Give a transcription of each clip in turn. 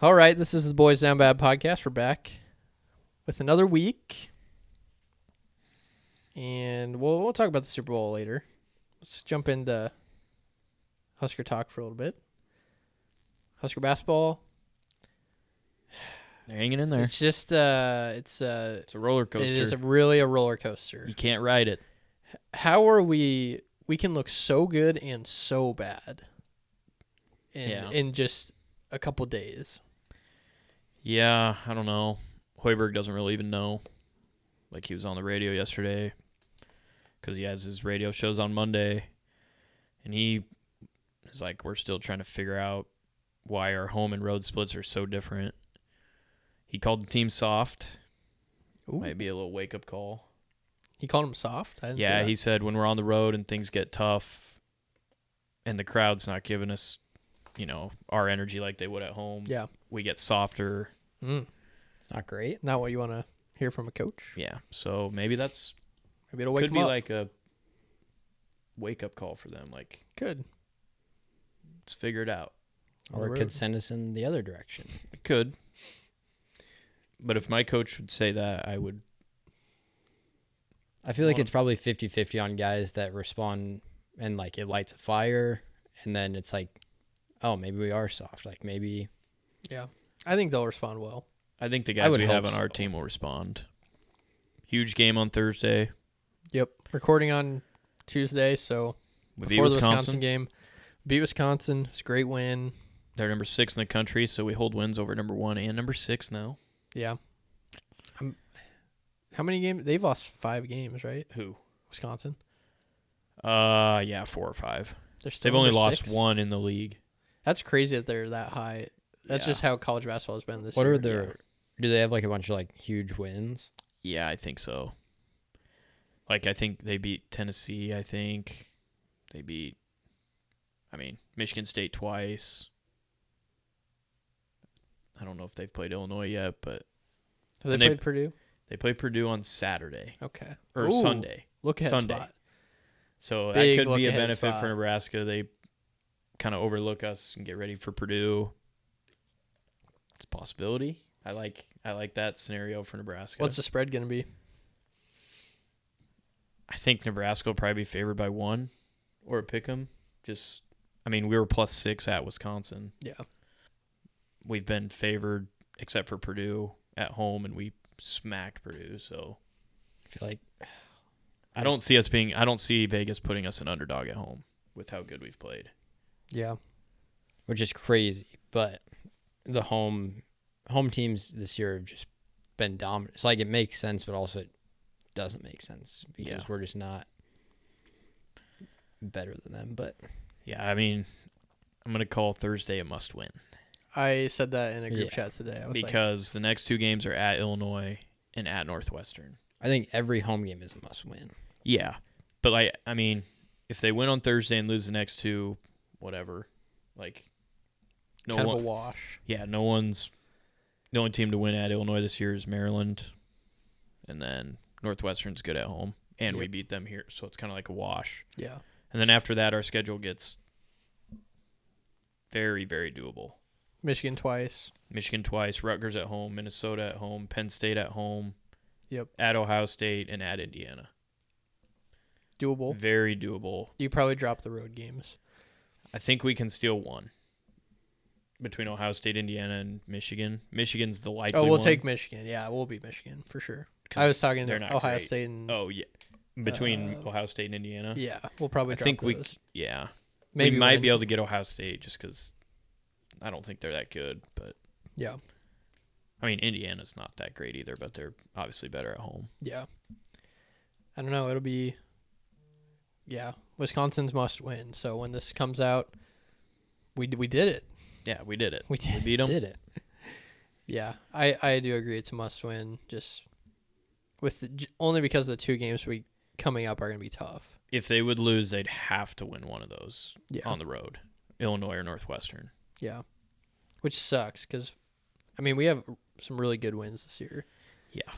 All right, this is the Boys Down Bad podcast. We're back with another week. And we'll talk about the Super Bowl later. Let's jump into Husker talk for a little bit. Husker basketball. They're hanging in there. It's just it's a roller coaster. It is really a roller coaster. You can't ride it. How are we can look so good and so bad in just a couple days. Yeah, I don't know. Hoiberg doesn't really even know. Like, he was on the radio yesterday because he has his radio shows on Monday, and he is like, we're still trying to figure out why our home and road splits are so different. He called the team soft. Ooh. Might be a little wake-up call. He called him soft? I didn't see Yeah, that. he said when we're on the road and things get tough and the crowd's not giving us, our energy like they would at home, we get softer. It's not great. Not what you want to hear from a coach. Yeah, so maybe it'll wake could be up. like a wake-up call for them. Like, could. Let's figure it out. Or it could send us in the other direction. It could. But if my coach would say that, I would. I feel like it's probably 50-50 on guys that respond and, like, it lights a fire, and then it's like, oh, maybe we are soft. Like, maybe. Yeah. I think they'll respond well. I think the guys we have on our team will respond. Huge game on Thursday. Yep. Recording on Tuesday, so We before beat the Wisconsin game. Beat Wisconsin. It's a great win. They're number 6 in the country, so we hold wins over number 1 and number 6 now. Yeah. How many games? They've lost 5 games, right? Who? Wisconsin. 4 or 5. They've only lost 1 in the league. That's crazy that they're that high. That's just how college basketball has been this year. What are their? Do they have like a bunch of like huge wins? Yeah, I think so. Like, I think they beat Tennessee. I think they beat. Michigan State twice. I don't know if they've played Illinois yet, but have they played Purdue? They play Purdue on Saturday. Okay. Or Sunday. Look ahead Sunday. Spot. So Big that could be a benefit spot for Nebraska. They kind of overlook us and get ready for Purdue. It's a possibility. I like that scenario for Nebraska. What's the spread going to be? I think Nebraska will probably be favored by 1 or a pick 'em. We were +6 at Wisconsin. Yeah. We've been favored except for Purdue at home, and we smacked Purdue. So I feel like I don't see Vegas putting us an underdog at home with how good we've played. Yeah. Which is crazy, but the home teams this year have just been dominant. It's like it makes sense, but also it doesn't make sense because we're just not better than them. But yeah, I'm going to call Thursday a must-win. I said that in a group chat today. Because the next 2 games are at Illinois and at Northwestern. I think every home game is a must-win. Yeah, but if they win on Thursday and lose the next 2, whatever, kind of a wash. Yeah, the only team to win at Illinois this year is Maryland, and then Northwestern's good at home, and we beat them here, so it's kind of like a wash. Yeah, and then after that, our schedule gets very, very doable. Michigan twice, Rutgers at home, Minnesota at home, Penn State at home. Yep. At Ohio State and at Indiana. Doable. Very doable. You probably drop the road games. I think we can steal 1 between Ohio State, Indiana, and Michigan. Michigan's the likely one. Oh, we'll take Michigan. Yeah, we'll beat Michigan for sure. I was talking to Ohio State and... Oh, yeah. Between Ohio State and Indiana? Yeah, we'll probably drop those. We might be able to get Ohio State just because I don't think they're that good. But yeah. Indiana's not that great either, but they're obviously better at home. Yeah. I don't know. It'll be... Yeah. Wisconsin's must win. So when this comes out, we did it. Yeah, we did it. We beat them. Did it. Yeah. I do agree it's a must win. Just only because the 2 games coming up are going to be tough. If they would lose, they'd have to win one of those on the road. Illinois or Northwestern. Yeah. Which sucks because, we have some really good wins this year. Yeah.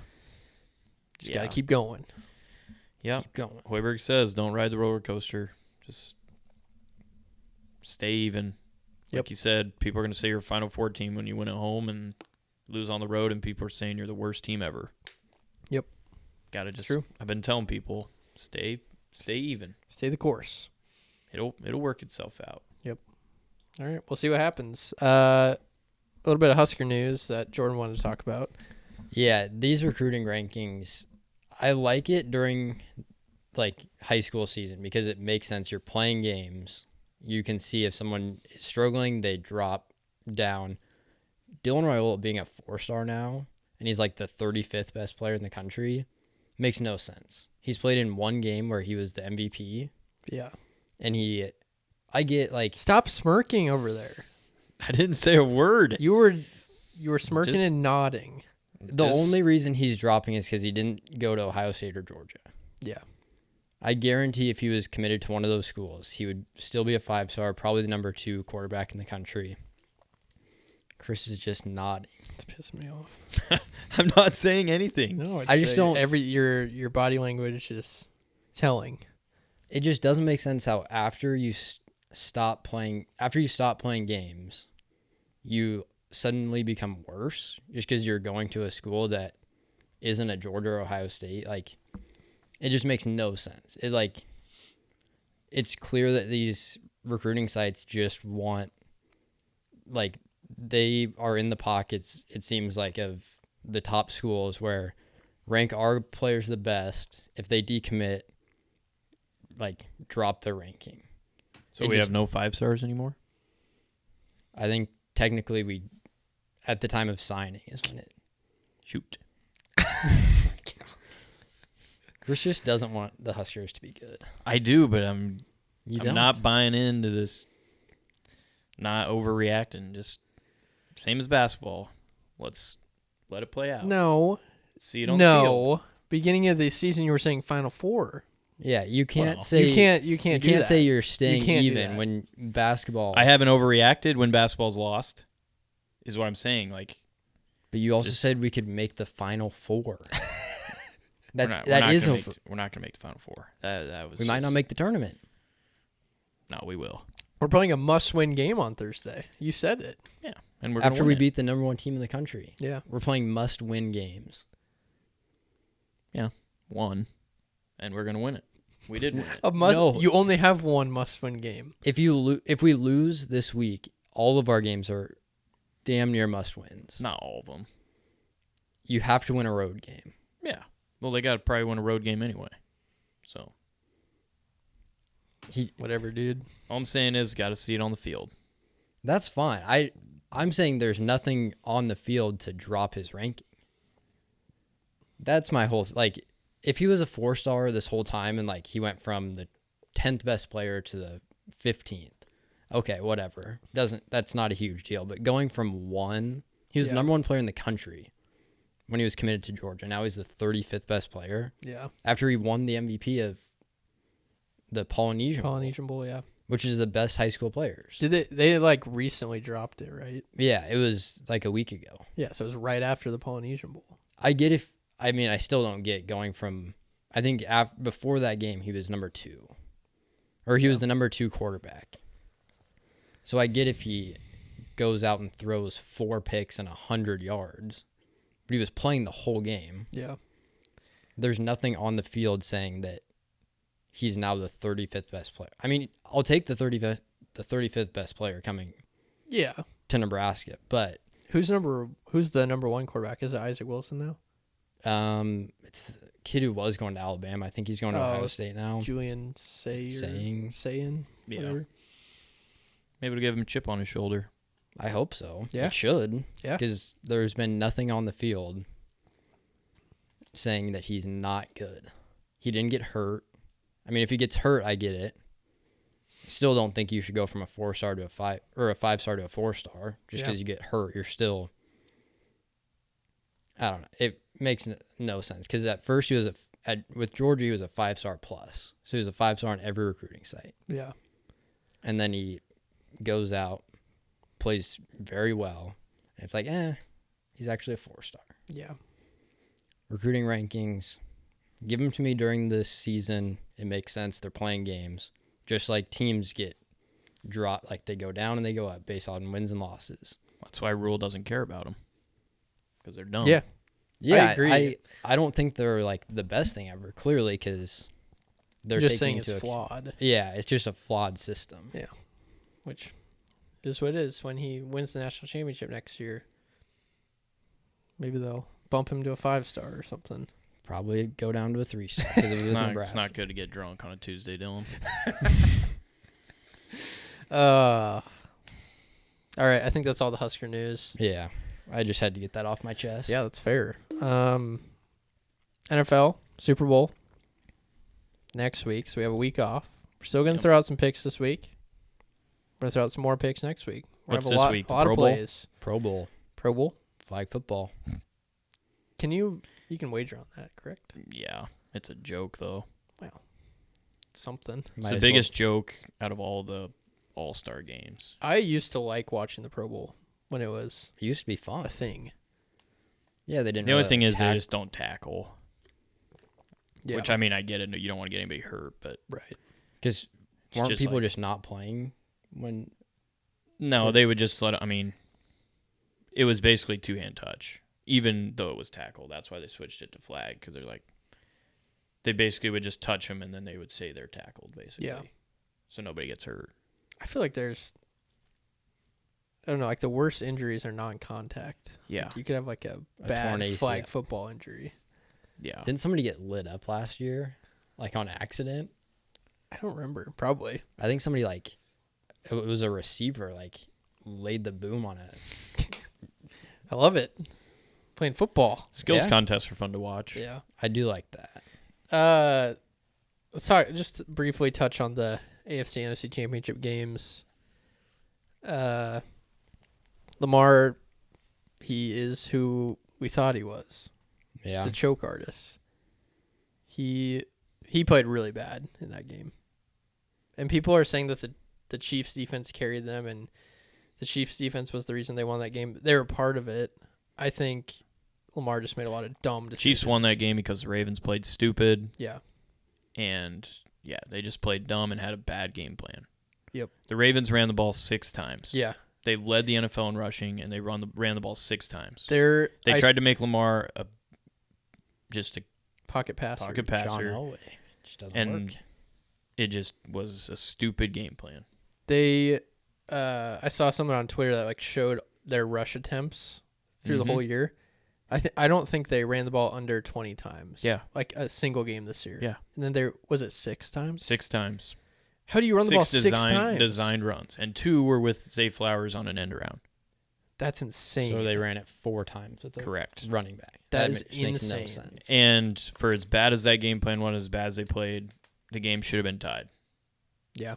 Just got to keep going. Yeah. Keep going. Hoiberg says, don't ride the roller coaster. Just stay even. Yep. Like you said, people are going to say you're a Final Four team when you win at home and lose on the road, and people are saying you're the worst team ever. Yep. Gotta just. True. I've been telling people, stay even. Stay the course. It'll work itself out. All right, we'll see what happens. A little bit of Husker news that Jordan wanted to talk about. Yeah, these recruiting rankings, I like it during like high school season because it makes sense. You're playing games. You can see if someone is struggling, they drop down. Dylan Raiola being a 4-star now, and he's like the 35th best player in the country, makes no sense. He's played in one game where he was the MVP, Yeah. and I get like Stop smirking over there. I didn't say a word. You were smirking Just- and nodding. the only reason he's dropping is because he didn't go to Ohio State or Georgia. Yeah. I guarantee if he was committed to one of those schools, he would still be a 5-star, probably the number 2 quarterback in the country. Chris is just nodding. It's pissing me off. I'm not saying anything. No, I just don't- your body language is telling. It just doesn't make sense how after you stop playing games, you suddenly become worse just because you're going to a school that isn't a Georgia or Ohio State. Like, it just makes no sense. It's clear that these recruiting sites just want, like, they are in the pockets, it seems like, of the top schools where rank our players the best. If they decommit, like, drop their ranking. So It we just- have no 5-stars anymore? I think technically we, at the time of signing, is when it. Shoot. Chris just doesn't want the Huskers to be good. I do, but I'm You I'm don't. not buying into this, not overreacting. Just same as basketball. Let's let it play out. No. See it on the field. No. Beginning of the season you were saying Final Four. Yeah, you can't Well, say You can't do that. say you're staying can't do even that. when basketball. I haven't overreacted when basketball's lost, is what I'm saying. Like, but you also just- said we could make the Final Four. we're That not that is gonna over. we're not going to make the Final Four. That was We might not just- make the tournament. No, we will. We're playing a must-win game on Thursday. You said it. Yeah, and we're After gonna we win it. beat the number 1 team in the country. Yeah. We're playing must-win games. one, and we're going to win it. We did win it. A must. No. You only have one must-win game. If we lose this week, all of our games are damn near must-wins. Not all of them. You have to win a road game. Yeah. Well, they got to probably win a road game anyway. So Whatever, dude. all I'm saying is, got to see it on the field. That's fine. I'm saying there's nothing on the field to drop his ranking. That's my whole like. If he was a 4-star this whole time and like he went from the 10th best player to the 15th, okay, whatever. That's not a huge deal. But going from 1, he was the Yeah. number 1 player in the country when he was committed to Georgia. Now he's the 35th best player Yeah. after he won the MVP of the Polynesian Bowl, Polynesian Bowl, yeah. which is the best high school players. Did they like recently dropped it, right? Yeah, it was like a week ago. Yeah, so it was right after the Polynesian Bowl. I still don't get going from, I think before that game, he was number 2. Or he was the number 2 quarterback. So I get if he goes out and throws 4 picks and 100 yards. But he was playing the whole game. Yeah. There's nothing on the field saying that he's now the 35th best player. I mean, I'll take the 35th best player coming Yeah. to Nebraska. But Who's the number 1 quarterback? Is it Isaac Wilson now? it's the kid who was going to Alabama. I think he's going to Ohio State now. Julian Saying. Yeah. Whatever. Maybe to give him a chip on his shoulder. I hope so. Yeah. It should. Yeah. Because there's been nothing on the field saying that he's not good. He didn't get hurt. I mean, if he gets hurt, I get it. Still don't think you should go from a 4-star to a 5 or a 5-star to a 4-star just because you get hurt. You're still. I don't know. It makes no sense because at first he was with Georgia he was a 5-star plus, so he was a 5-star on every recruiting site, Yeah. and then he goes out, plays very well, and it's like, he's actually a 4-star. Yeah. Recruiting rankings, give them to me during this season. It makes sense. They're playing games, just like teams get drop, like they go down and they go up based on wins and losses. That's why Rule doesn't care about them because they're dumb. Yeah. Yeah, I agree. I don't think they're like the best thing ever. Clearly, because they're just taking saying it's into flawed, yeah, it's just a flawed system. Yeah. which is what it is. When he wins the national championship next year, maybe they'll bump him to a 5-star or something. Probably go down to a 3-star because it was Nebraska. It's not good to get drunk on a Tuesday, Dylan. All right, I think that's all the Husker news. Yeah, I just had to get that off my chest. Yeah, that's fair. NFL Super Bowl next week, so we have a week off. We're still gonna throw out some picks this week. We're gonna throw out some more picks next week. What's this week? A lot Pro of Bowl? plays. Pro Bowl, Pro Bowl. flag football. Can you can wager on that, correct? Yeah, it's a joke though. Something. It's the biggest joke out of all the All-Star games. I used to like watching the Pro Bowl when it was It used to be fun. a thing. Yeah, they didn't. The only really thing is they tack- just don't tackle. Yeah. Which, I mean, I get it. You don't want to get anybody hurt, but Right. because it's weren't just people like- just not playing when? no, they would just let it. I mean, it was basically two-hand touch, even though it was tackle. That's why they switched it to flag, because they're like, they basically would just touch them, and then they would say they're tackled, basically. Yeah. So nobody gets hurt. I feel like there's, I don't know, like the worst injuries are non-contact. Yeah. Like you could have like a A bad torn ACL. flag football injury. Yeah. Didn't somebody get lit up last year, like on accident? I don't remember. Probably. I think somebody like it was a receiver like laid the boom on it. I love it. Playing football. Skills Yeah. contests are fun to watch. Yeah. I do like that. Sorry, just to briefly touch on the AFC NFC Championship games. Lamar, he is who we thought he was. Yeah, He's a choke artist. He played really bad in that game. And people are saying that the Chiefs defense carried them and the Chiefs defense was the reason they won that game. They were part of it. I think Lamar just made a lot of dumb decisions. Chiefs won that game because the Ravens played stupid, Yeah. and yeah, they just played dumb and had a bad game plan. Yep. The Ravens ran the ball 6 times. Yeah. They led the NFL in rushing, and they ran the ball 6 times. They They tried to make Lamar just a pocket passer. pocket John passer, Elway just doesn't and work. it just was a stupid game plan. They I saw someone on Twitter that like showed their rush attempts through the Mhm. whole year. I don't think they ran the ball under 20 times. Yeah. Like a single game this year. Yeah. And then there was it 6 times? 6 times. How do you run the ball 6 times? Designed runs, and 2 were with Zay Flowers on an end around. That's insane. So they ran it 4 times with the Correct. running back. That is makes no insane. sense. And for as bad as that game plan was, as bad as they played, the game should have been tied. Yeah.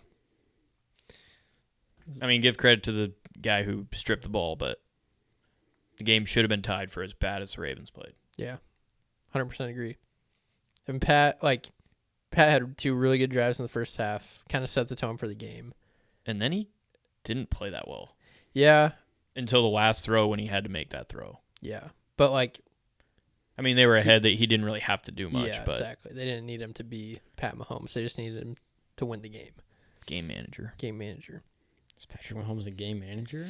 I mean, give credit to the guy who stripped the ball, but the game should have been tied for as bad as the Ravens played. Yeah. 100% agree. And Pat had 2 really good drives in the first half, kind of set the tone for the game. And then he didn't play that well Yeah. until the last throw when he had to make that throw. Yeah. But like I mean, they were ahead that he didn't really have to do much, yeah, but exactly. They didn't need him to be Pat Mahomes. They just needed him to win the game. game manager. Game manager. Is Patrick Mahomes a game manager?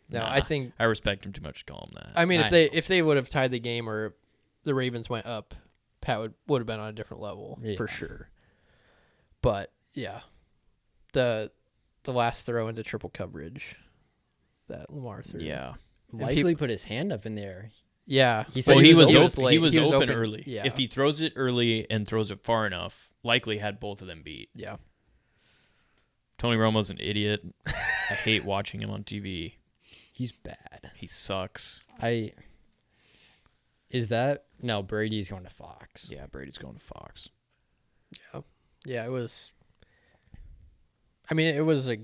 No, Nah, I think I respect him too much to call him that. I mean I if they would have tied the game or the Ravens went up, Pat would have been on a different level for Yeah. sure. But yeah. The last throw into triple coverage that Lamar threw. Yeah. Likely put his hand up in the air. Yeah. He said Well, he he was was open. late. He was open early. Yeah. If he throws it early and throws it far enough, likely had both of them beat. Yeah. Tony Romo's an idiot. I hate watching him on TV. He's bad. He sucks. No, Brady's going to Fox. Yeah, Brady's going to Fox. Yeah, it was. I mean, it was a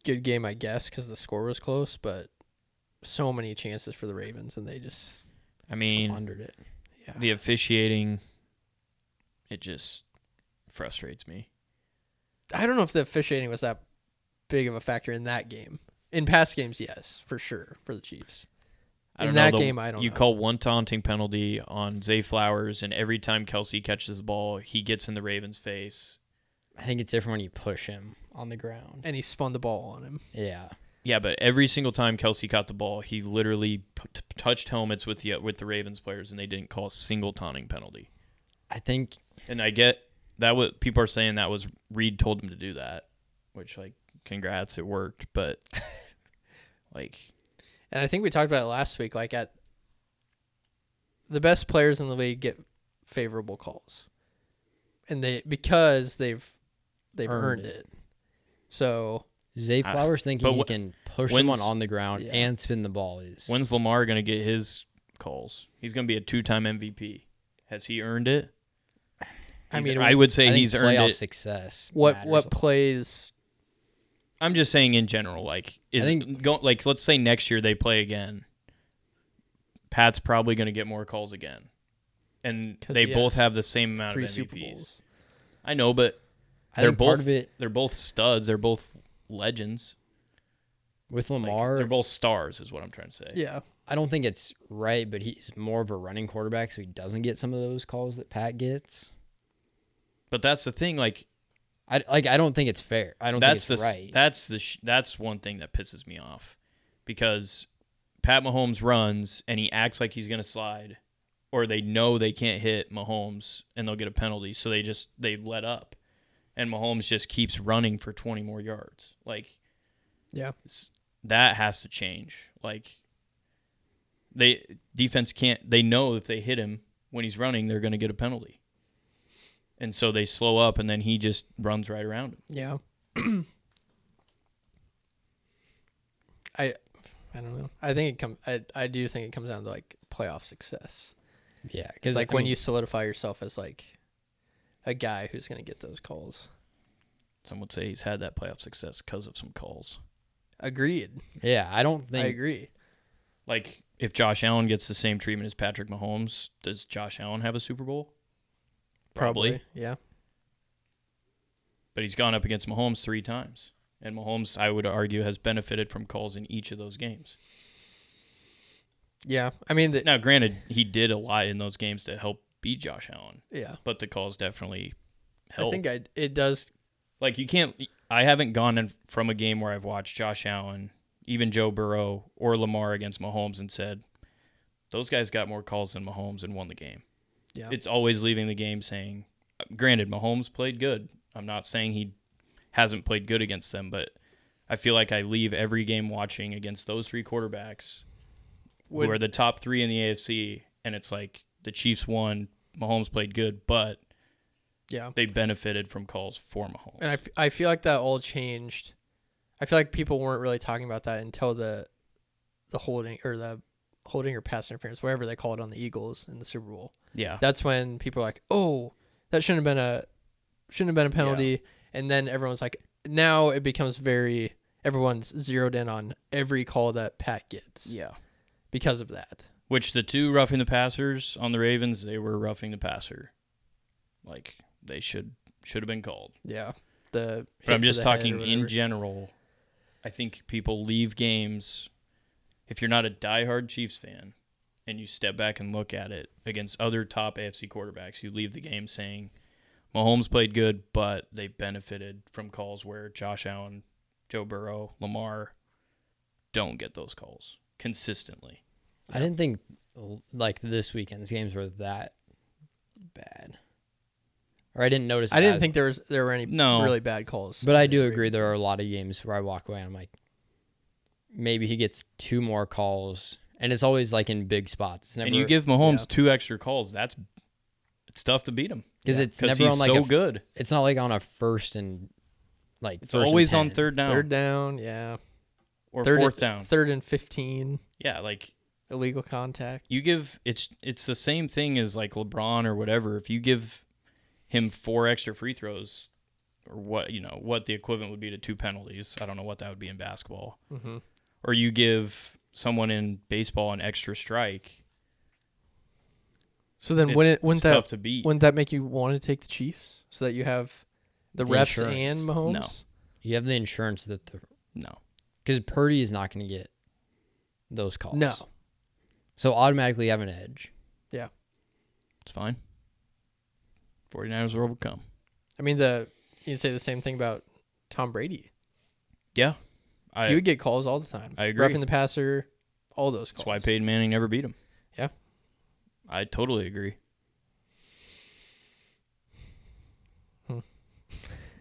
good game, I guess, because the score was close, but so many chances for the Ravens, and they just. I mean, Squandered it. Yeah. the officiating, it just frustrates me. I don't know if the officiating was that big of a factor in that game. In past games, yes, for sure, for the Chiefs. I In don't that know, game, I don't You know. call one taunting penalty on Zay Flowers, and every time Kelsey catches the ball, he gets in the Ravens' face. I think it's different when you push him on the ground. And he spun the ball on him. Yeah. Yeah, but every single time Kelsey caught the ball, he literally touched helmets with the Ravens players, and they didn't call a single taunting penalty. I think. And I get that. What people are saying that was Reed told him to do that, which like congrats, it worked. But like, and I think we talked about it last week. Like at the best players in the league get favorable calls, and because they've earned it. So. Zay Flowers thinking he can push someone on the ground yeah. and spin the ball is. When's Lamar going to get his calls? He's going to be a 2-time MVP. Has he earned it? I would say he's earned playoff it. Success. What plays? I'm just saying in general. Like, let's say next year they play again. Pat's probably going to get more calls again, and they both have the same amount of MVPs. I know, but they're both studs. They're both legends. With Lamar, they're both stars, is what I'm trying to say. Yeah, I don't think it's right, but he's more of a running quarterback, so he doesn't get some of those calls that Pat gets. But that's the thing. Like, I don't think it's fair. I don't think it's right. That's one thing that pisses me off, because Pat Mahomes runs and he acts like he's gonna slide, or they know they can't hit Mahomes and they'll get a penalty, so they let up. And Mahomes just keeps running for 20 more yards. Like, yeah, that has to change. Like, defense can't. They know if they hit him when he's running, they're going to get a penalty. And so they slow up, and then he just runs right around him. Yeah. I don't know. I think I do think it comes down to like playoff success. Yeah, because like when you solidify yourself as like a guy who's going to get those calls. Some would say he's had that playoff success because of some calls. Agreed. Yeah, I agree. Like, if Josh Allen gets the same treatment as Patrick Mahomes, does Josh Allen have a Super Bowl? Probably. Yeah. But he's gone up against Mahomes 3 times. And Mahomes, I would argue, has benefited from calls in each of those games. Yeah. I mean, now, granted, he did a lot in those games to help beat Josh Allen. Yeah. But the calls definitely help. I think it does. Like, I haven't gone from a game where I've watched Josh Allen, even Joe Burrow, or Lamar against Mahomes and said, those guys got more calls than Mahomes and won the game. Yeah. It's always leaving the game saying, granted, Mahomes played good. I'm not saying he hasn't played good against them, but I feel like I leave every game watching against those 3 quarterbacks who are the top 3 in the AFC, and it's like the Chiefs won, Mahomes played good, but yeah, they benefited from calls for Mahomes. And I feel like that all changed. I feel like people weren't really talking about that until the holding or pass interference, whatever they call it on the Eagles in the Super Bowl. Yeah. That's when people are like, "Oh, that shouldn't have been a penalty." Yeah. And then everyone's like, now it becomes everyone's zeroed in on every call that Pat gets. Yeah. Because of that. Which the 2 roughing the passers on the Ravens, they were roughing the passer. Like, they should have been called. Yeah. But I'm just talking in general. I think people leave games, if you're not a diehard Chiefs fan and you step back and look at it against other top AFC quarterbacks, you leave the game saying Mahomes played good, but they benefited from calls where Josh Allen, Joe Burrow, Lamar don't get those calls consistently. I didn't think like this weekend's games were that bad. Or I didn't notice. I didn't think there were any really bad calls. But I do agree there are a lot of games where I walk away and I'm like, maybe he gets 2 more calls, and it's always like in big spots. And you give Mahomes 2 extra calls, it's tough to beat him. Because it's never on like so good. It's not like on a first and like. It's always on 3rd down. 3rd down, yeah. Or 4th down. 3rd and 15. Yeah, like illegal contact. You give it's the same thing as like LeBron or whatever. If you give him 4 extra free throws, or what the equivalent would be to 2 penalties. I don't know what that would be in basketball. Mm-hmm. Or you give someone in baseball an extra strike. So then wouldn't tough to beat. Wouldn't that make you want to take the Chiefs so that you have the refs insurance. and Mahomes? No. You have the insurance that No. Because Purdy is not going to get those calls. No. So automatically you have an edge. Yeah. It's fine. 49ers will overcome. I mean, you can say the same thing about Tom Brady. Yeah. He would get calls all the time. I agree. Roughing the passer, all those calls. That's why Peyton Manning never beat him. Yeah. I totally agree.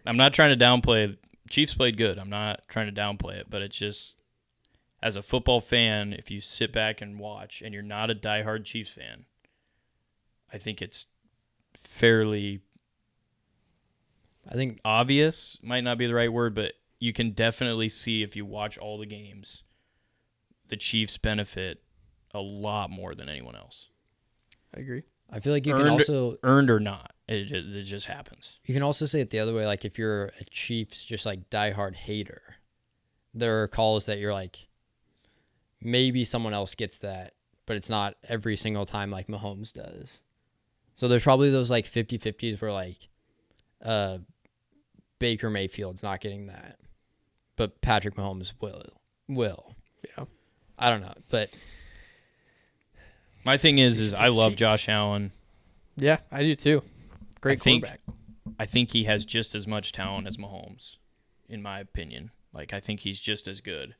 I'm not trying to downplay. Chiefs played good. I'm not trying to downplay it, but it's just, as a football fan, if you sit back and watch and you're not a diehard Chiefs fan, I think it's fairly obvious, might not be the right word, but you can definitely see if you watch all the games, the Chiefs benefit a lot more than anyone else. I agree. I feel like you can also earned or not, it just happens. You can also say it the other way. Like if you're a Chiefs just like diehard hater, there are calls that you're like, maybe someone else gets that, but it's not every single time like Mahomes does. So there's probably those like 50-50s where like Baker Mayfield's not getting that, but Patrick Mahomes will. Yeah. I don't know, but my thing is I love Josh Allen. Yeah, I do too. Great quarterback. I think he has just as much talent as Mahomes, in my opinion. Like, I think he's just as good.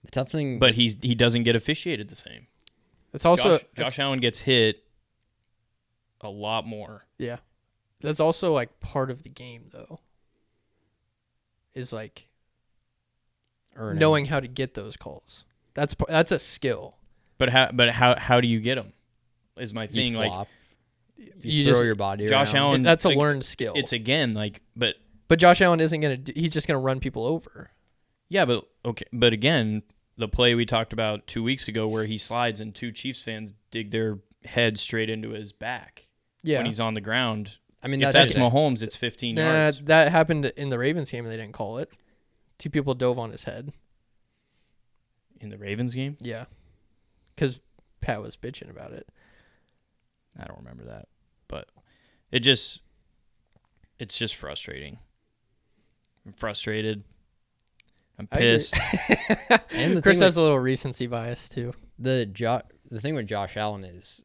The tough thing, but he doesn't get officiated the same. It's also Josh Allen gets hit a lot more. Yeah, that's also like part of the game, though. Is like knowing how to get those calls. That's a skill. But how do you get them? Is my thing. Flop. Like you throw your body. Josh around. Allen. That's a learned skill. It's again like but Josh Allen isn't gonna. He's just gonna run people over. Yeah, but okay. But again, the play we talked about 2 weeks ago where he slides and two Chiefs fans dig their head straight into his back when he's on the ground. I mean, if that's Mahomes, it's 15 yards. That happened in the Ravens game and they didn't call it. Two people dove on his head. In the Ravens game? Yeah. Because Pat was bitching about it. I don't remember that. But it's just frustrating. I'm frustrated. I'm pissed. And Chris has a little recency bias too. The thing with Josh Allen is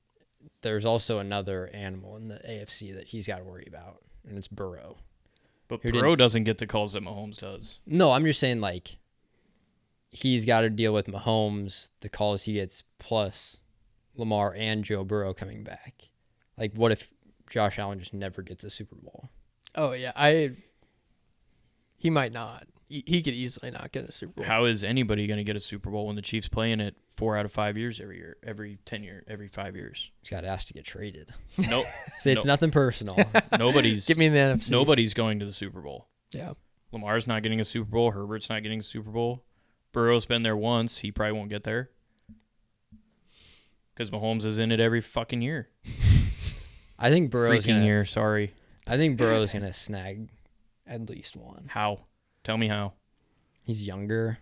there's also another animal in the AFC that he's got to worry about, and it's Burrow. But Burrow doesn't get the calls that Mahomes does. No, I'm just saying like he's got to deal with Mahomes, the calls he gets, plus Lamar and Joe Burrow coming back. Like, what if Josh Allen just never gets a Super Bowl? Oh yeah, he might not. He could easily not get a Super Bowl. How is anybody going to get a Super Bowl when the Chiefs play in it 4 out of 5 years every year, every 10 years, every 5 years? He's got asked to get traded. Nope. Say it's nothing personal. Nobody's. Get me in the NFC. Nobody's going to the Super Bowl. Yeah. Lamar's not getting a Super Bowl. Herbert's not getting a Super Bowl. Burrow's been there once. He probably won't get there. Because Mahomes is in it every fucking year. I think Burrow's Sorry. I think Burrow's gonna snag at least one. How? Tell me how. He's younger.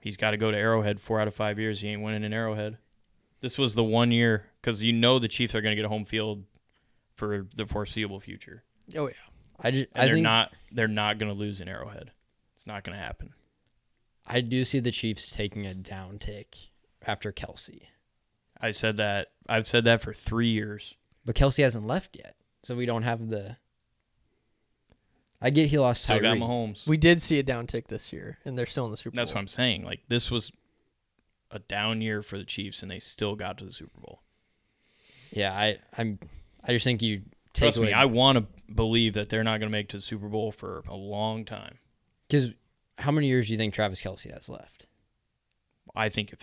He's got to go to Arrowhead 4 out of 5 years. He ain't winning in Arrowhead. This was the 1 year because the Chiefs are going to get a home field for the foreseeable future. Oh yeah. I think they're not going to lose in Arrowhead. It's not going to happen. I do see the Chiefs taking a down tick after Kelsey. I said that. I've said that for 3 years. But Kelsey hasn't left yet, so we don't have the. I get he lost Still Tyree. got Mahomes. We did see a downtick this year, and they're still in the Super Bowl. That's what I'm saying. Like, this was a down year for the Chiefs, and they still got to the Super Bowl. Yeah, I just think you take Trust away. me, I want to believe that they're not going to make it to the Super Bowl for a long time. Because how many years do you think Travis Kelsey has left? I think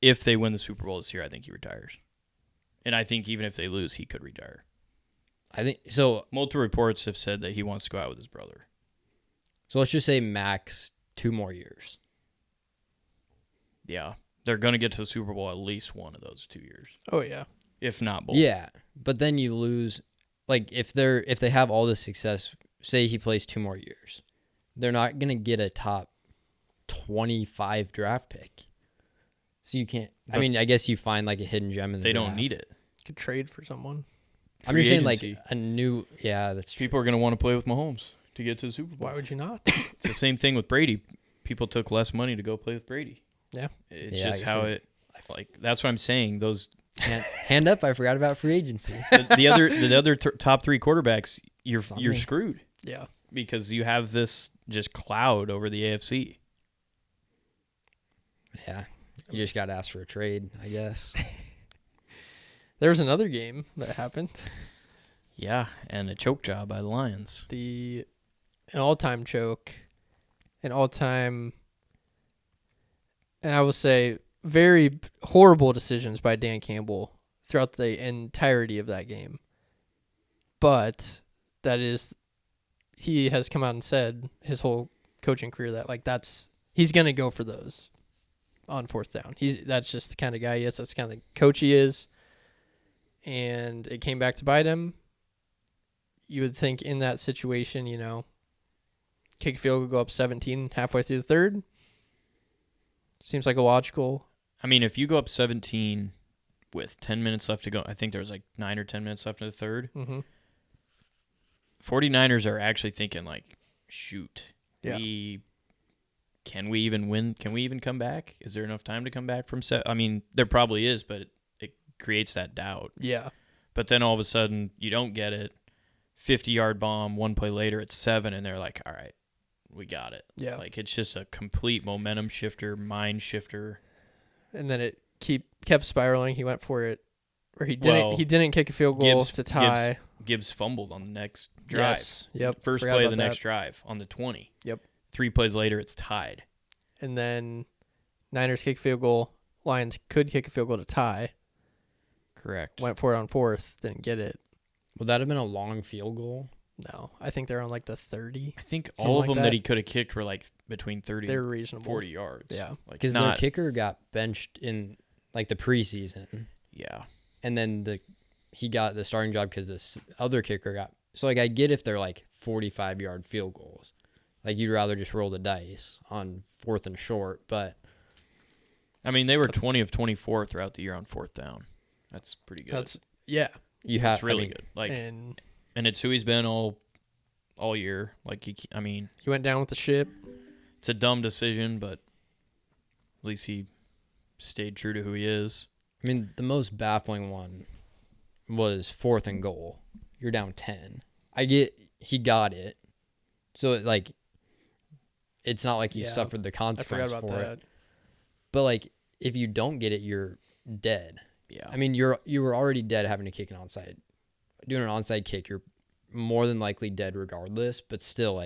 if they win the Super Bowl this year, I think he retires. And I think even if they lose, he could retire. I think so. Multiple reports have said that he wants to go out with his brother. So let's just say max 2 more years. Yeah. They're going to get to the Super Bowl at least one of those 2 years. Oh yeah. If not both. Yeah, but then you lose. Like if they have all this success, say he plays 2 more years, they're not gonna get a top 25 draft pick. So you can't. I mean, I guess you find like a hidden gem in the They draft. don't need it. Could trade for someone. I'm just saying agency. like a new. Yeah, that's true. People are going to want to play with Mahomes to get to the Super Bowl. Why would you not? It's the same thing with Brady. People took less money to go play with Brady. Yeah. It's Yeah, just I guess how it. Like that's what I'm saying. Those hand up. I forgot about free agency. the other top 3 quarterbacks. You're screwed. Yeah. because you have this just cloud over the AFC. Yeah. You just got to ask for a trade, I guess. There was another game that happened. Yeah, and a choke job by the Lions. An all-time choke, an all-time, and I will say very horrible decisions by Dan Campbell throughout the entirety of that game. But he has come out and said his whole coaching career that he's gonna go for those on fourth down. That's just the kind of guy he is. That's the kind of coach he is. And it came back to bite him. You would think in that situation, kick a field goal, go up 17 halfway through the third. Seems like a logical. I mean, if you go up 17 with 10 minutes left to go, I think there was 9 or 10 minutes left in the third. Mm-hmm. 49ers are actually thinking shoot, yeah. Can we even win? Can we even come back? Is there enough time to come back from set? I mean, there probably is, but it creates that doubt. Yeah. But then all of a sudden, you don't get it. 50-yard bomb, one play later, it's 7, and they're like, all right, we got it. Yeah. It's just a complete momentum shifter, mind shifter. And then it kept spiraling. He went for it. Or he didn't kick a field goal to tie. Gibbs fumbled on the next drive. Yes. Yep. First Forgot play of about the that. next drive on the 20. Yep. 3 plays later, it's tied. And then Niners kick field goal. Lions could kick a field goal to tie. Correct. Went for it on fourth. Didn't get it. Would that have been a long field goal? No. I think they're on the 30. I think Something all of like them that. that he could have kicked were between 30 They're and reasonable. 40 yards. Yeah. Because their kicker got benched in the preseason. Yeah. And then he got the starting job because this other kicker got. So I get if they're 45-yard field goals. You'd rather just roll the dice on fourth and short, but I mean, they were 20 of 24 throughout the year on fourth down. That's pretty good. Yeah. It's really good. And it's who he's been all year. he went down with the ship. It's a dumb decision, but at least he stayed true to who he is. I mean, the most baffling one was fourth and goal. You're down 10. I get he got it. So it's not like you suffered the consequence I forgot for about it. But if you don't get it, you're dead. Yeah. I mean, you were already dead having to kick an onside. Doing an onside kick, you're more than likely dead regardless, but still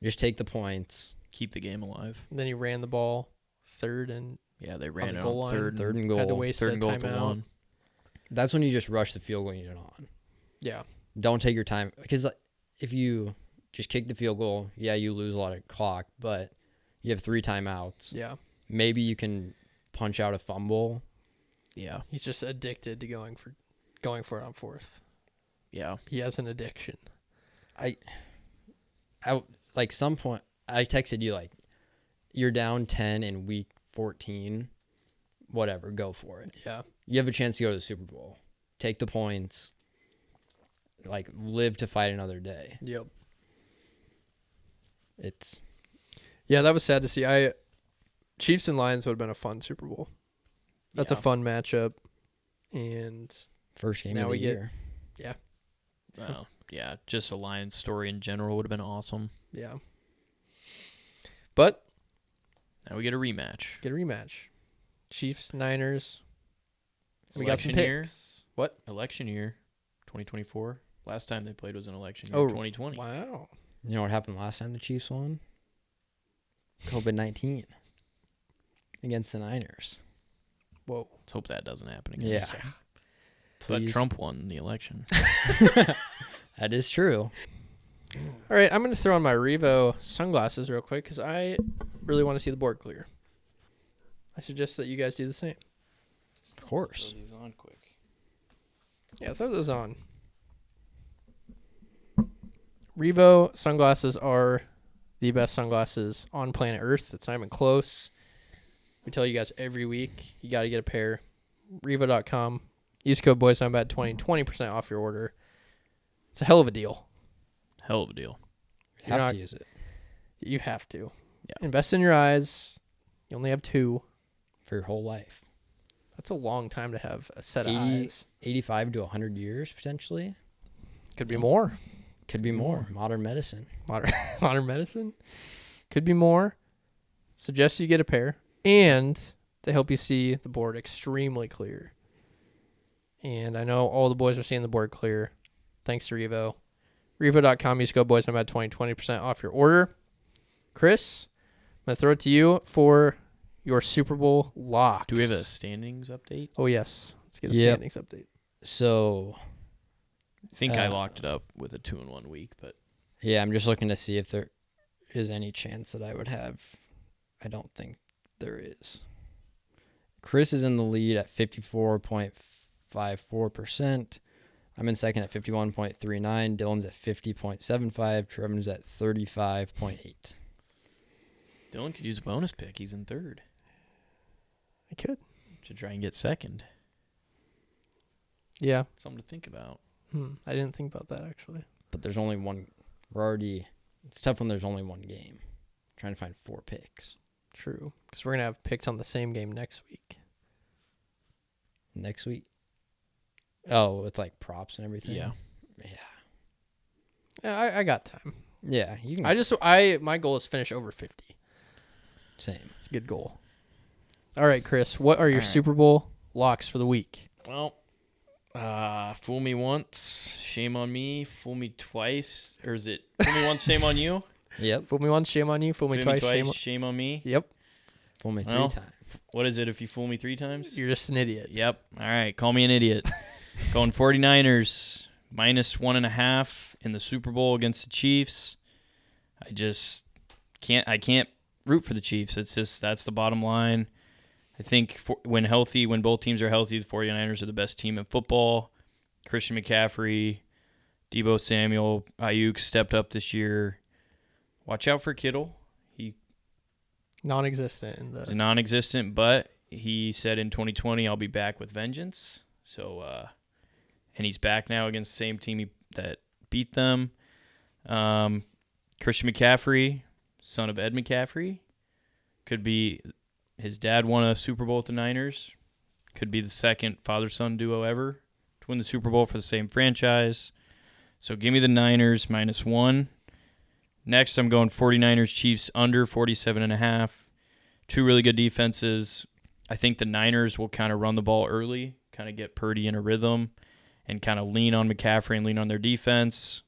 just take the points. Keep the game alive. Then he ran the ball third and they ran the it goal on line. Third and goal. had to waste Third that and goal at the timeout. 1. That's when you just rush the field goal unit on. Yeah. Don't take your time. Because if you just kick the field goal, you lose a lot of clock, but you have 3 timeouts. Yeah. Maybe you can punch out a fumble. Yeah. He's just addicted to going for it on fourth. Yeah. He has an addiction. I some point I texted you you're down 10 in week 14. Whatever, go for it. Yeah. You have a chance to go to the Super Bowl. Take the points. Live to fight another day. Yep. Yeah, that was sad to see. Chiefs and Lions would have been a fun Super Bowl. That's a fun matchup. And first game now of the we get- year. yeah. Well, yeah. Just a Lions story in general would have been awesome. Yeah. But Now we get a rematch. get a rematch. Chiefs, Niners. We got Election some year. picks. What? Election year, 2024. Last time they played was an election year, Oh, 2020. Wow. You know what happened last time the Chiefs won? COVID-19 against the Niners. Whoa. Let's hope that doesn't happen again. Yeah. But Please. Trump won the election. That is true. All right, I'm going to throw on my Revo sunglasses real quick because I really want to see the board clear. I suggest that you guys do the same. Of course. these on quick. Yeah, throw those on. Revo sunglasses are the best sunglasses on planet Earth. It's not even close. We tell you guys every week, you got to get a pair. Revo.com. Use code BOYSONBAD 20% off your order. It's a hell of a deal. Hell of a deal. You're Have not- to use it You have to. Yeah. Invest in your eyes. You only have 2. for your whole life. That's a long time to have a set of 80 eyes. 85 to 100 years, potentially. Could be more. Could be more. Modern medicine. Modern medicine. Could be more. Suggest you get a pair. And they help you see the board extremely clear. And I know all the boys are seeing the board clear. Thanks to Revo. Revo.com. Use code BOYSNOMAD 20% off your order. Chris, I'm going to throw it to you for your Super Bowl locks. Do we have a standings update? Oh, yes. Let's get a standings update. So, I think I locked it up with a 2-1 week, but yeah, I'm just looking to see if there is any chance that I would have. I don't think there is. Chris is in the lead at 54.54%. I'm in second at 51.39. Dylan's at 50.75. Trevor's at 35.8. Dylan could use a bonus pick. He's in third. I could. Should try and get second. Yeah. Something to think about. I didn't think about that, actually. But there's only one. It's tough when there's only one game. Trying to find 4 picks. True. Because we're going to have picks on the same game next week. Next week? Oh, with like props and everything? Yeah. Yeah, I got time. Yeah. You can. My goal is finish over 50. Same. It's a good goal. All right, Chris, what are your Super Bowl locks for the week? Well, fool me once, shame on me. Fool me twice, or is it fool me once, shame on you? Yep. Fool me once, shame on you. Fool me twice, shame on me. Yep. Fool me 3 Well, times. What is it if you fool me 3 times? You're just an idiot. Yep. All right, call me an idiot. Going 49ers minus 1.5 in the Super Bowl against the Chiefs. I just can't root for the Chiefs. That's the bottom line. I think when both teams are healthy, the 49ers are the best team in football. Christian McCaffrey, Deebo Samuel, Ayuk stepped up this year. Watch out for Kittle. He's non-existent, but he said in 2020, I'll be back with vengeance. So, and he's back now against the same team that beat them. Christian McCaffrey, son of Ed McCaffrey, could be. His dad won a Super Bowl with the Niners. Could be the second father-son duo ever to win the Super Bowl for the same franchise. So give me the Niners minus 1. Next, I'm going 49ers Chiefs under 47.5. 2 really good defenses. I think the Niners will kind of run the ball early, kind of get Purdy in a rhythm, and kind of lean on McCaffrey and lean on their defense.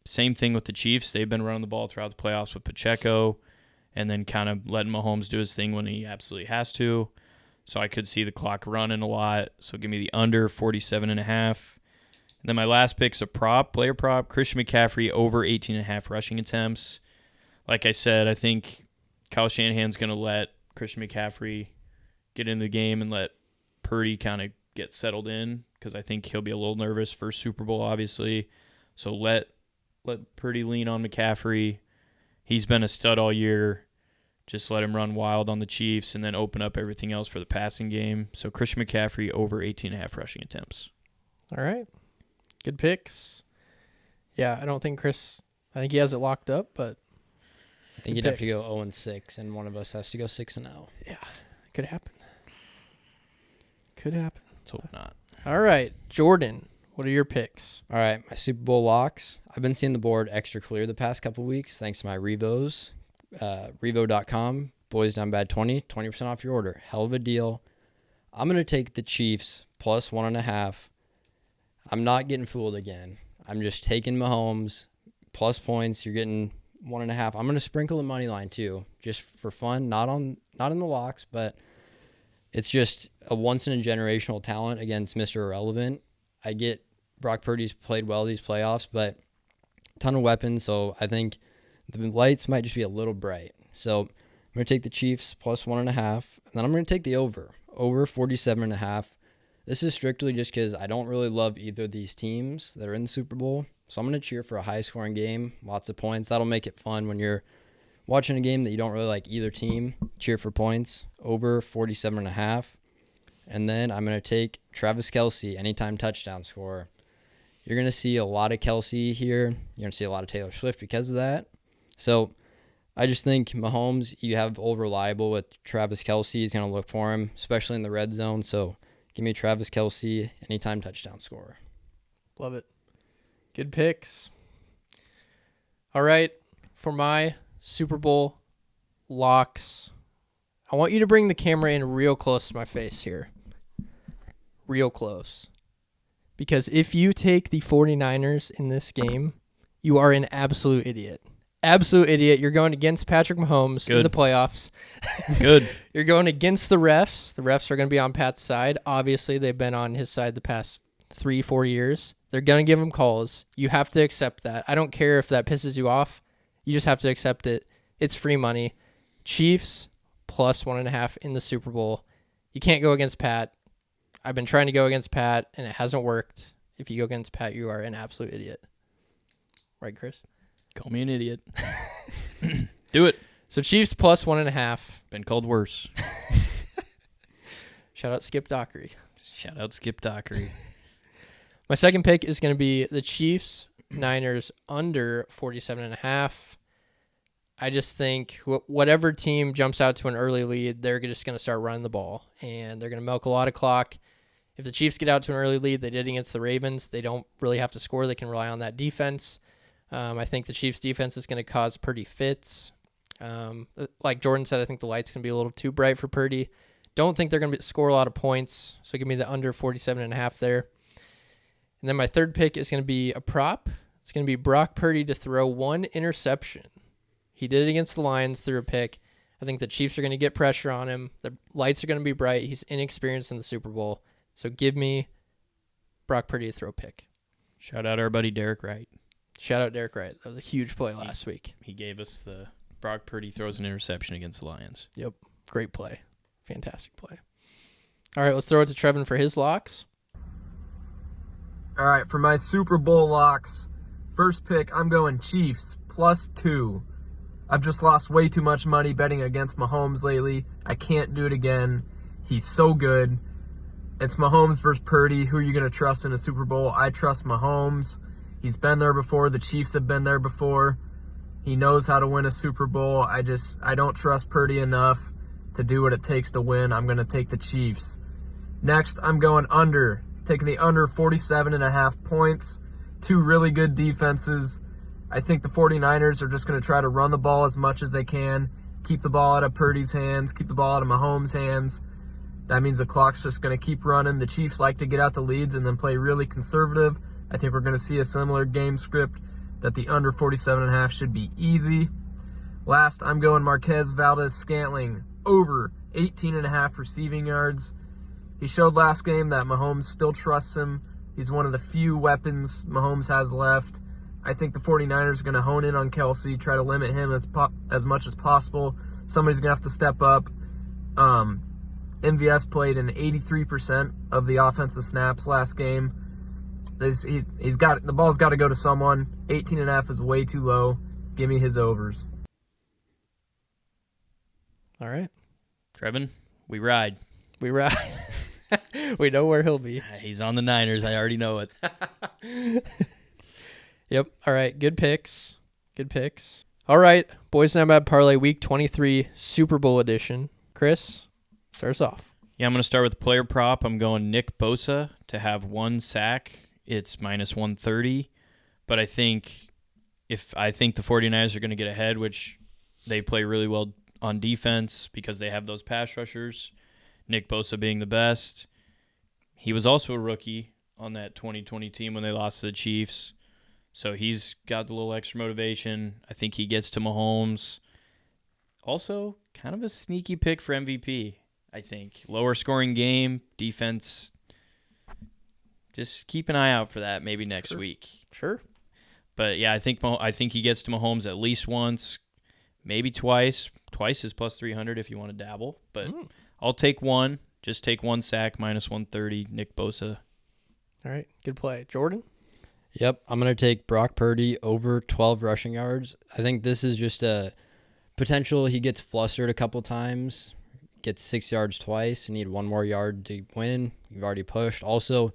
Same thing with the Chiefs. They've been running the ball throughout the playoffs with Pacheco, and then kind of letting Mahomes do his thing when he absolutely has to. So I could see the clock running a lot. So give me the under 47.5. And then my last pick's a player prop, Christian McCaffrey over 18.5 rushing attempts. Like I said, I think Kyle Shanahan's going to let Christian McCaffrey get into the game and let Purdy kind of get settled in, because I think he'll be a little nervous for Super Bowl, obviously. So let Purdy lean on McCaffrey. He's been a stud all year. Just let him run wild on the Chiefs and then open up everything else for the passing game. So Christian McCaffrey over 18.5 rushing attempts. All right. Good picks. Yeah, I think he has it locked up, but I think you'd have to go 0-6, and one of us has to go 6-0. Yeah, could happen. Let's hope not. All right, Jordan, what are your picks? All right, my Super Bowl locks. I've been seeing the board extra clear the past couple weeks thanks to my Revos. Revo.com, boys down bad 20% off your order. Hell of a deal. I'm going to take the Chiefs plus 1.5. I'm not getting fooled again. I'm just taking Mahomes plus points. You're getting 1.5. I'm going to sprinkle the money line too, just for fun. Not in the locks, but it's just a once in a generational talent against Mr. Irrelevant. I get Brock Purdy's played well these playoffs, but a ton of weapons. So I think the lights might just be a little bright. So I'm going to take the Chiefs plus 1.5, and then I'm going to take the over 47.5. This is strictly just because I don't really love either of these teams that are in the Super Bowl. So I'm going to cheer for a high-scoring game, lots of points. That'll make it fun when you're watching a game that you don't really like either team. Cheer for points, over 47.5. And then I'm going to take Travis Kelce, anytime touchdown scorer. You're going to see a lot of Kelce here. You're going to see a lot of Taylor Swift because of that. So I just think Mahomes, you have old reliable with Travis Kelce. He's going to look for him, especially in the red zone. So give me Travis Kelce, anytime touchdown scorer. Love it. Good picks. All right, for my Super Bowl locks, I want you to bring the camera in real close to my face here. Real close. Because if you take the 49ers in this game, you are an absolute idiot. Absolute idiot. You're going against Patrick Mahomes in the playoffs. Good. You're going against the refs. The refs are going to be on Pat's side. Obviously, they've been on his side the past 3-4 years. They're going to give him calls. You have to accept that. I don't care if that pisses you off. You just have to accept it. It's free money. Chiefs plus 1.5 in the Super Bowl. You can't go against Pat. I've been trying to go against Pat, and it hasn't worked. If you go against Pat, you are an absolute idiot. Right, Chris? Call me an idiot. Do it. So Chiefs plus 1.5. Been called worse. Shout out Skip Dockery. Shout out Skip Dockery. My second pick is going to be the Chiefs Niners under 47.5. I just think whatever team jumps out to an early lead, they're just going to start running the ball, and they're going to milk a lot of clock. If the Chiefs get out to an early lead, they did against the Ravens, they don't really have to score. They can rely on that defense. I think the Chiefs' defense is going to cause Purdy fits. Like Jordan said, I think the light's going to be a little too bright for Purdy. Don't think they're going to score a lot of points, so give me the under 47.5 there. And then my third pick is going to be a prop. It's going to be Brock Purdy to throw one interception. He did it against the Lions through a pick. I think the Chiefs are going to get pressure on him. The lights are going to be bright. He's inexperienced in the Super Bowl. So give me Brock Purdy to throw a pick. Shout out our buddy Derek Wright. Shout out Derek Wright. That was a huge play last week. He gave us the Brock Purdy throws an interception against the Lions. Yep. Great play. Fantastic play. All right, let's throw it to Trevin for his locks. All right, for my Super Bowl locks, first pick, I'm going Chiefs +2. I've just lost way too much money betting against Mahomes lately. I can't do it again. He's so good. It's Mahomes versus Purdy. Who are you going to trust in a Super Bowl? I trust Mahomes. He's been there before. The Chiefs have been there before. He knows how to win a Super Bowl. I don't trust Purdy enough to do what it takes to win. I'm going to take the Chiefs. Next, I'm going under. Taking the under 47.5 points. Two really good defenses. I think the 49ers are just going to try to run the ball as much as they can, keep the ball out of Purdy's hands, keep the ball out of Mahomes' hands. That means the clock's just going to keep running. The Chiefs like to get out the leads and then play really conservative. I think we're going to see a similar game script that the under 47.5 should be easy. Last, I'm going Marquez Valdez-Scantling over 18.5 receiving yards. He showed last game that Mahomes still trusts him. He's one of the few weapons Mahomes has left. I think the 49ers are going to hone in on Kelsey, try to limit him as much as possible. Somebody's going to have to step up. MVS played in 83% of the offensive snaps last game. The ball's got to go to someone. 18.5 is way too low. Give me his overs. All right. Trevin, we ride. We ride. We know where he'll be. He's on the Niners. I already know it. Yep. All right. Good picks. Good picks. All right. Boys Not Bad Parlay Week 23 Super Bowl edition. Chris, start us off. Yeah, I'm going to start with the player prop. I'm going Nick Bosa to have 1 sack. It's -130. But I think the 49ers are going to get ahead, which they play really well on defense because they have those pass rushers. Nick Bosa being the best. He was also a rookie on that 2020 team when they lost to the Chiefs. So he's got the little extra motivation. I think he gets to Mahomes. Also, kind of a sneaky pick for MVP, I think. Lower scoring game, defense. Just keep an eye out for that maybe next week. Sure. But yeah, I think he gets to Mahomes at least once, maybe twice. Twice is +300 if you want to dabble. But I'll take one. Just take 1 sack, -130, Nick Bosa. All right. Good play. Jordan? Yep, I'm going to take Brock Purdy over 12 rushing yards. I think this is just a potential. He gets flustered a couple times, gets 6 yards twice, and need 1 more yard to win. You've already pushed. Also,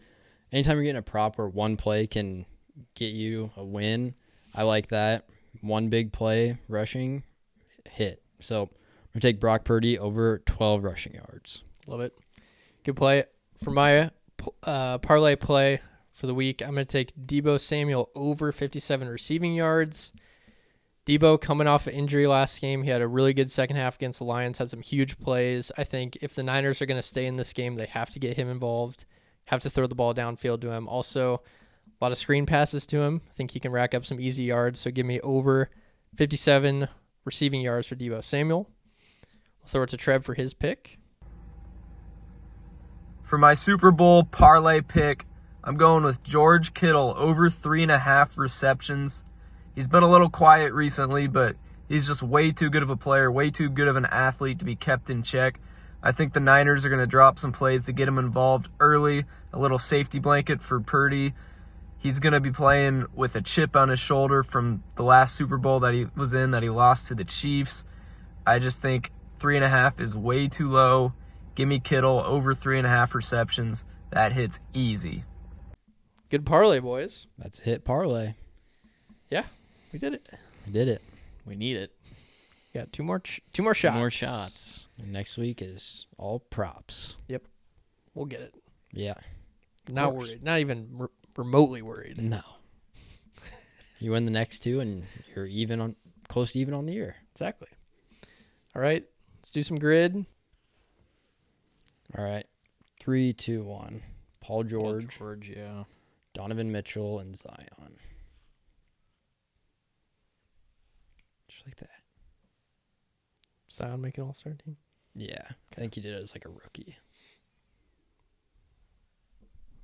anytime you're getting a prop where 1 play can get you a win, I like that. 1 big play rushing, hit. So I'm going to take Brock Purdy over 12 rushing yards. Love it. Good play. For my parlay play for the week, I'm going to take Deebo Samuel over 57 receiving yards. Debo coming off an injury last game. He had a really good second half against the Lions, had some huge plays. I think if the Niners are going to stay in this game, they have to get him involved, have to throw the ball downfield to him. Also, a lot of screen passes to him. I think he can rack up some easy yards. So give me over 57 receiving yards for Debo Samuel. We'll throw it to Trev for his pick. For my Super Bowl parlay pick, I'm going with George Kittle over 3.5 receptions. He's been a little quiet recently, but he's just way too good of a player, way too good of an athlete to be kept in check. I think the Niners are going to drop some plays to get him involved early, a little safety blanket for Purdy. He's going to be playing with a chip on his shoulder from the last Super Bowl that he was in, that he lost to the Chiefs. I just think 3.5 is way too low. Give me Kittle over 3.5 receptions. That hits easy. Good parlay, boys. That's a hit parlay. Yeah, we did it. We did it. We need it. Got two more shots. 2 more shots. And next week is all props. We'll get it. Yeah. Not worried. Not even remotely worried. No. You win the next two, and you're close to even on the year. Exactly. All right, let's do some grid. All right. 3, 2, 1. Paul George, Yeah. Donovan Mitchell, and Zion. Just like that. Zion make an all-star team. Yeah. I think he did it as like a rookie.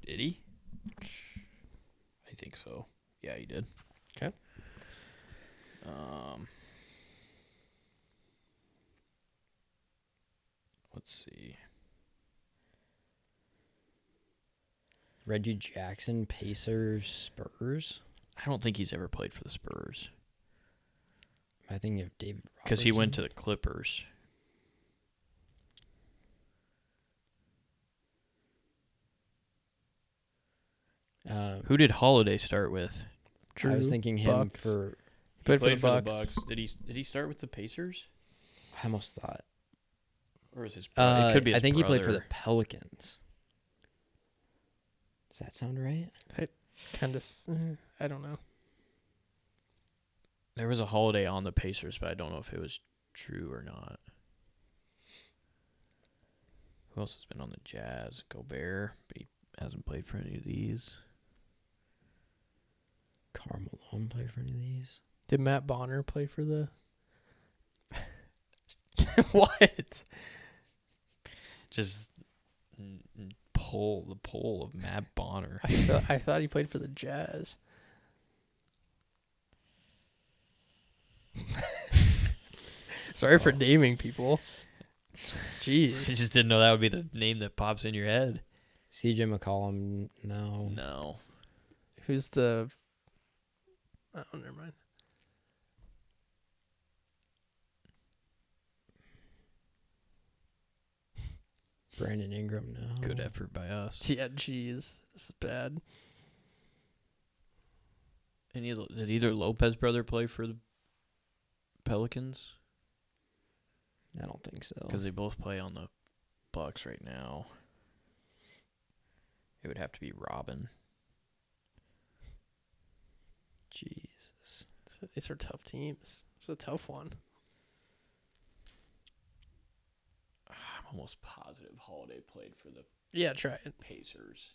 Did he? I think so. Yeah, he did. Okay. Let's see. Reggie Jackson, Pacers, Spurs. I don't think he's ever played for the Spurs I think of David Robertson. because he went to the Clippers. Who did Holiday start with? I was thinking him Bucks. for. He played for the Bucks. Did he start with the Pacers? I almost thought. Or was his brother? It could be his I think brother. he played for the Pelicans. Does that sound right? Kind of. I don't know. There was a Holiday on the Pacers, but I don't know if it was true or not. Who else has been on the Jazz? Gobert, but he hasn't played for any of these. Karl Malone played for any of these? Did Matt Bonner play for the? What? Just pull the poll of Matt Bonner. I thought he played for the Jazz. Sorry for naming people. Jeez. I just didn't know that would be the name that pops in your head. CJ McCollum, no. No. Who's the? Oh, never mind. Brandon Ingram, no. Good effort by us. Yeah, jeez, this is bad. Did either Lopez brother play for the Pelicans? I don't think so. Because they both play on the Bucks right now. It would have to be Robin. Jesus. These are tough teams. It's a tough one. I'm almost positive Holiday played for the Yeah, try it. Pacers.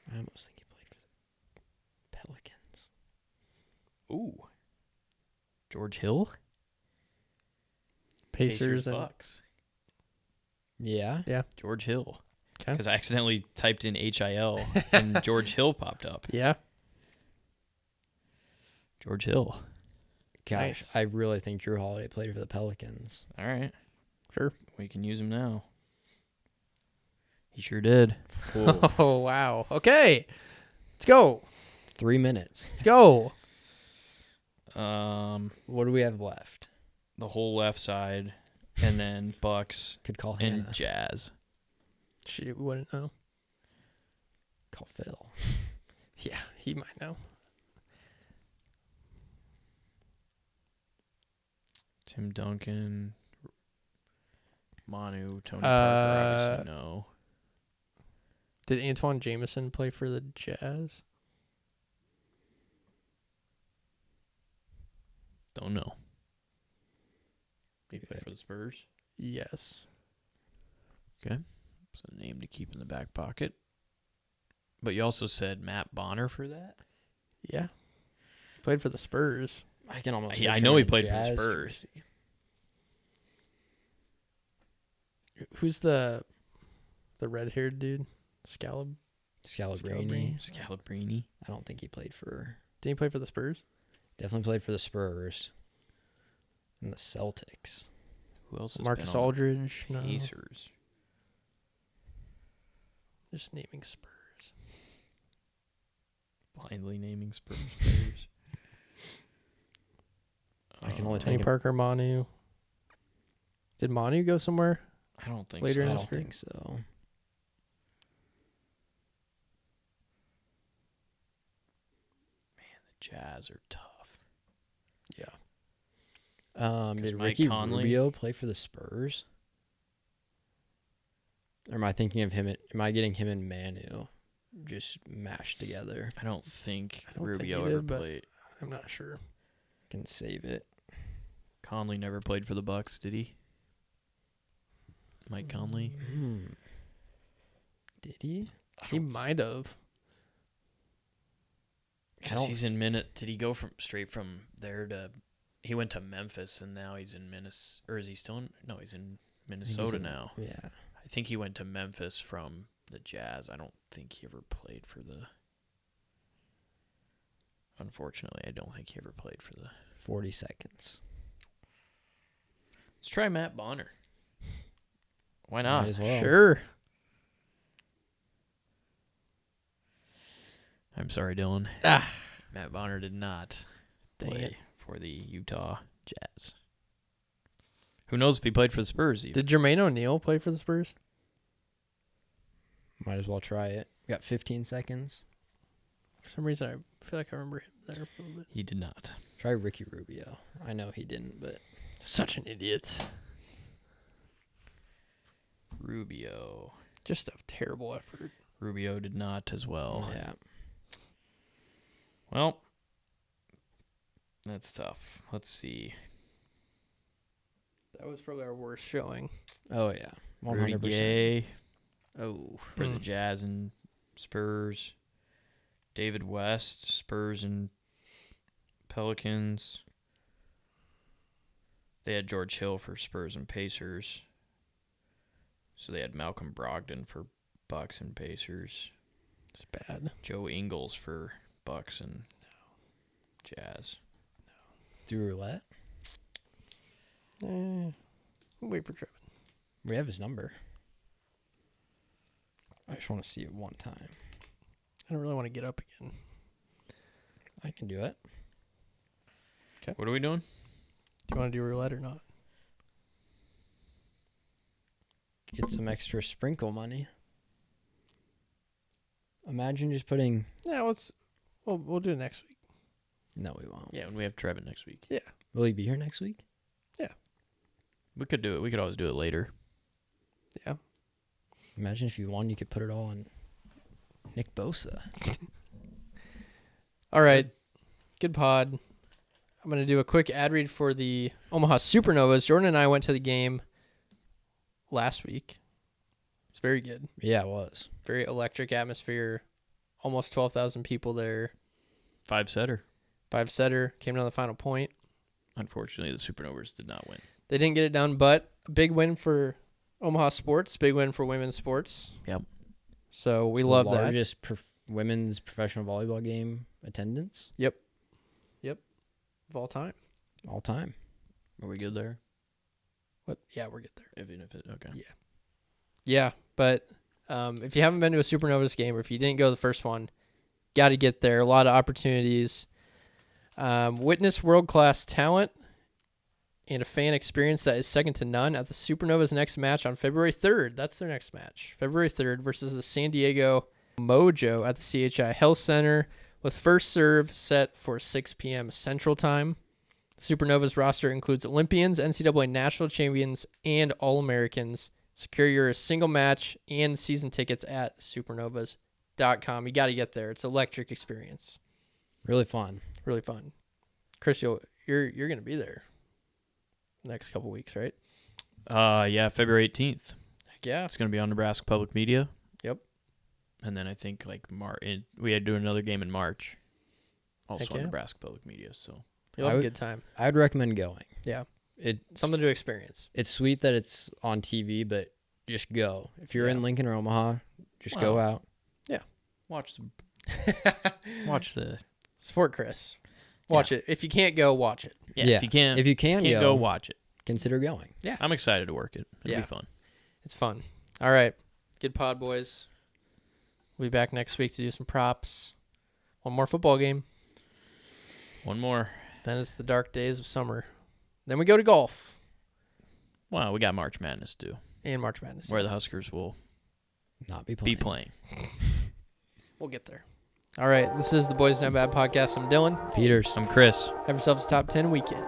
I almost think he played for the Pelicans. Ooh. George Hill? Pacers and Bucks. Yeah? George Hill. Okay. Because I accidentally typed in HIL and George Hill popped up. Yeah. George Hill. Gosh, Nice. I really think Drew Holiday played for the Pelicans. All right. Sure. We can use him now. He sure did. Oh wow. Okay. Let's go. 3 minutes. Let's go. What do we have left? The whole left side, and then Bucks Could call and Hannah. Jazz. She wouldn't know. Call Phil. Yeah, he might know. Tim Duncan, Manu, Tony Parker, obviously no. Did Antoine Jameson play for the Jazz? Don't know. He played for the Spurs. Yes. Okay. It's a name to keep in the back pocket. But you also said Matt Bonner for that? Yeah. Played for the Spurs. I can almost. Yeah, I picture know him he in played for the Jazz Spurs. jersey. Who's the red-haired dude? Scalabrini. Scalabrini. I don't think he played for. Did he play for the Spurs? Definitely played for the Spurs and the Celtics. Who else has Marcus been on Aldridge? the No. Pacers? Just naming Spurs. Blindly naming Spurs players. I can only Tony think of, Parker, Manu. Did Manu go somewhere? I don't think Later so. in I his don't career? think so. The Jazz are tough. Did Mike Ricky Conley- Rubio play for the Spurs? Or am I thinking of him? Am I getting him and Manu just mashed together? I don't think I don't think Rubio he ever did, but- played. I'm not sure. Can save it. Conley never played for the Bucks, did he? Mike Conley? Did he? He might have. Because he's in Did he go straight from there to? He went to Memphis and now he's in Minnesota. Or is he still in? No, he's in Minnesota now. Yeah. I think he went to Memphis from the Jazz. I don't think he ever played for the. Unfortunately, I don't think he ever played for the. 40 seconds. Let's try Matt Bonner. Why not? Might as well. Sure. I'm sorry, Dylan. Ah, Matt Bonner did not dang play it. for the Utah Jazz. Who knows if he played for the Spurs even? Did Jermaine O'Neal play for the Spurs? Might as well try it. We got 15 seconds. For some reason, I feel like I remember him there a little bit. He did not. Try Ricky Rubio. I know he didn't, but Such an idiot. Rubio. Just a terrible effort. Rubio did not as well. yeah. Well, that's tough. Let's see. That was probably our worst showing. Oh yeah. 100%. Rudy Gay Oh. for the Jazz and Spurs. David West, Spurs and Pelicans. They had George Hill for Spurs and Pacers. So they had Malcolm Brogdon for Bucks and Pacers. It's bad. Joe Ingles for Bucks and Jazz. Through roulette. Wait for Trevin. We have his number. I just want to see it one time. I don't really want to get up again. I can do it. What are we doing? Do you want to do roulette or not? Get some extra sprinkle money. Imagine just putting. Yeah, we'll do it next week. No, we won't. Yeah, when we have Trevin next week. Will he be here next week? We could do it. We could always do it later. Yeah. Imagine if you won, you could put it all on Nick Bosa. All right. Good pod. I'm going to do a quick ad read for the Omaha Supernovas. Jordan and I went to the game last week. It's very good. Yeah, it was. Very electric atmosphere. Almost 12,000 people there. 5-setter. 5-setter. Came down to the final point. Unfortunately, the Supernovas did not win. They didn't get it done, but a big win for Omaha sports. Big win for women's sports. Yep. So we It's love the that. largest women's professional volleyball game attendance Of all time. all time. Are we good there? What? Yeah, we're good there. Even if it okay. Yeah, but if you haven't been to a Supernovas game or if you didn't go to the first one, got to get there. A lot of opportunities. Witness world-class talent and a fan experience that is second to none at the Supernovas' next match on February 3rd. That's their next match. February 3rd versus the San Diego Mojo at the CHI Health Center with first serve set for 6 p.m. Central Time. Supernovas roster includes Olympians, NCAA national champions, and All-Americans. Secure your single match and season tickets at supernovas.com. You got to get there. It's an electric experience. Really fun. Really fun. Chris, you'll you're going to be there next couple weeks, right? Yeah, February 18th. Heck yeah. It's going to be on Nebraska Public Media. Yep. And then I think we had to do another game in March. Also Heck on yeah. Nebraska Public Media. So You'll have a good time. I'd recommend going. Yeah. It's Something to experience. It's sweet that it's on TV, but just go. If you're in Lincoln or Omaha, just go out. watch the Support Chris. Watch it. If you can't go, watch it. If you can't go watch it. Consider going. Yeah. I'm excited to work it. It'll Yeah. be fun. It's fun. All right. Good pod, boys. We'll be back next week to do some props. One more football game. One more. Then it's the dark days of summer. Then we go to golf. Well, we got March Madness too, And March Madness. where the Huskers will Not be playing. be playing. We'll get there. All right. This is the Boys Not Bad podcast. I'm Dylan. Peters. I'm Chris. Have yourselves a top 10 weekend.